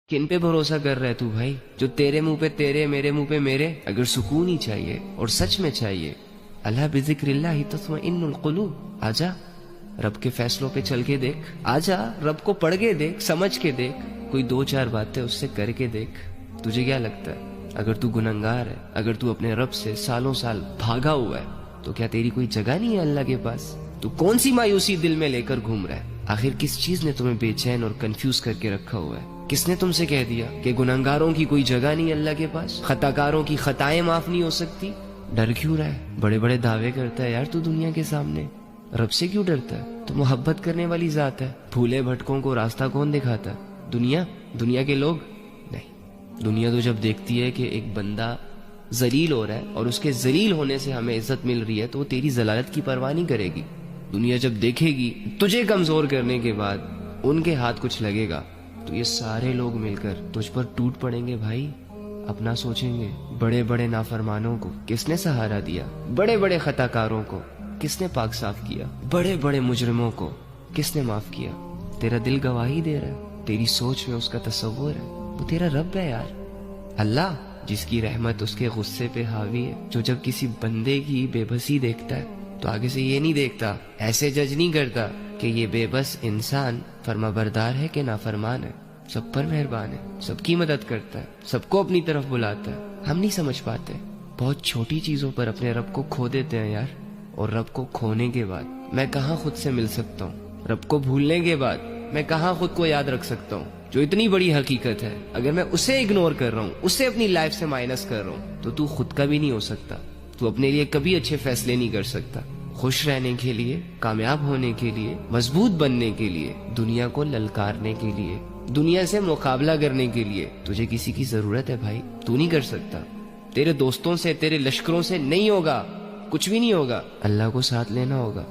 کن پہ بھروسہ کر رہا ہے تو بھائی؟ جو تیرے منہ پہ تیرے، میرے منہ پہ میرے. اگر سکون ہی چاہیے اور سچ میں چاہیے، اللہ بذکر اللہ تطمئن القلوب. آجا رب کے فیصلوں پہ چل کے دیکھ، آجا رب کو پڑھ کے دیکھ، سمجھ کے دیکھ، کوئی دو چار باتیں اس سے کر کے دیکھ. تجھے کیا لگتا ہے اگر تو گنہگار ہے، اگر تو اپنے رب سے سالوں سال بھاگا ہوا ہے، تو کیا تیری کوئی جگہ نہیں ہے اللہ کے پاس؟ تو کون سی مایوسی دل میں لے کر گھوم رہا ہے؟ آخر کس چیز نے تمہیں بے چین اور کنفیوز کر کے رکھا ہوا ہے؟ کس نے تم سے کہہ دیا کہ گنہگاروں کی کوئی جگہ نہیں اللہ کے پاس، خطاکاروں کی خطائیں معاف نہیں ہو سکتی؟ ڈر کیوں رہا ہے؟ بڑے بڑے دعوے کرتا ہے یار تو دنیا کے سامنے، رب سے کیوں ڈرتا ہے؟ تو محبت کرنے والی ذات ہے. بھولے بھٹکوں کو راستہ کون دکھاتا ہے؟ دنیا کے لوگ نہیں. دنیا تو جب دیکھتی ہے کہ ایک بندہ ذلیل ہو رہا ہے اور اس کے ذلیل ہونے سے ہمیں عزت مل رہی ہے، تو وہ تیری ذلالت کی پرواہ نہیں کرے گی. دنیا جب دیکھے گی تجھے کمزور کرنے کے بعد ان کے ہاتھ کچھ لگے گا، تو یہ سارے لوگ مل کر تجھ پر ٹوٹ پڑیں گے بھائی. اپنا سوچیں گے. بڑے بڑے نافرمانوں کو کس نے سہارا دیا؟ بڑے بڑے خطاکاروں کو کس نے پاک صاف کیا؟ بڑے بڑے مجرموں کو کس نے معاف کیا؟ تیرا دل گواہی دے رہا ہے، تیری سوچ میں اس کا تصور ہے. وہ تیرا رب ہے یار، اللہ جس کی رحمت اس کے غصے پہ حاوی ہے، جو جب کسی بندے کی بے بسی دیکھتا ہے تو آگے سے یہ نہیں دیکھتا، ایسے جج نہیں کرتا کہ یہ بے بس انسان فرما بردار ہے کہ نافرمان ہے. سب پر مہربان ہے، سب کی مدد کرتا ہے، سب کو اپنی طرف بلاتا ہے. ہم نہیں سمجھ پاتے، بہت چھوٹی چیزوں پر اپنے رب کو کھو دیتے ہیں یار. اور رب کو کھونے کے بعد میں کہاں خود سے مل سکتا ہوں؟ رب کو بھولنے کے بعد میں کہاں خود کو یاد رکھ سکتا ہوں؟ جو اتنی بڑی حقیقت ہے، اگر میں اسے اگنور کر رہا ہوں، اسے اپنی لائف سے مائنس کر رہا ہوں، تو خود کا بھی نہیں ہو سکتا. تو اپنے لیے کبھی اچھے فیصلے نہیں کر سکتا. خوش رہنے کے لیے، کامیاب ہونے کے لیے، مضبوط بننے کے لیے، دنیا کو للکارنے کے لیے، دنیا سے مقابلہ کرنے کے لیے تجھے کسی کی ضرورت ہے بھائی. تو نہیں کر سکتا. تیرے دوستوں سے، تیرے لشکروں سے نہیں ہوگا، کچھ بھی نہیں ہوگا. اللہ کو ساتھ لینا ہوگا.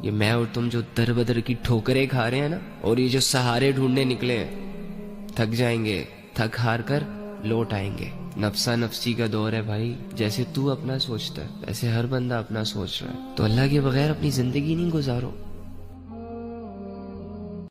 یہ میں اور تم جو در بدر کی ٹھوکریں کھا رہے ہیں نا، اور یہ جو سہارے ڈھونڈنے نکلے ہیں، تھک جائیں گے، تھک ہار کر لوٹ آئیں گے. نفسا نفسی کا دور ہے بھائی. جیسے تو اپنا سوچتا ہے ویسے ہر بندہ اپنا سوچ رہا ہے. تو اللہ کے بغیر اپنی زندگی نہیں گزارو.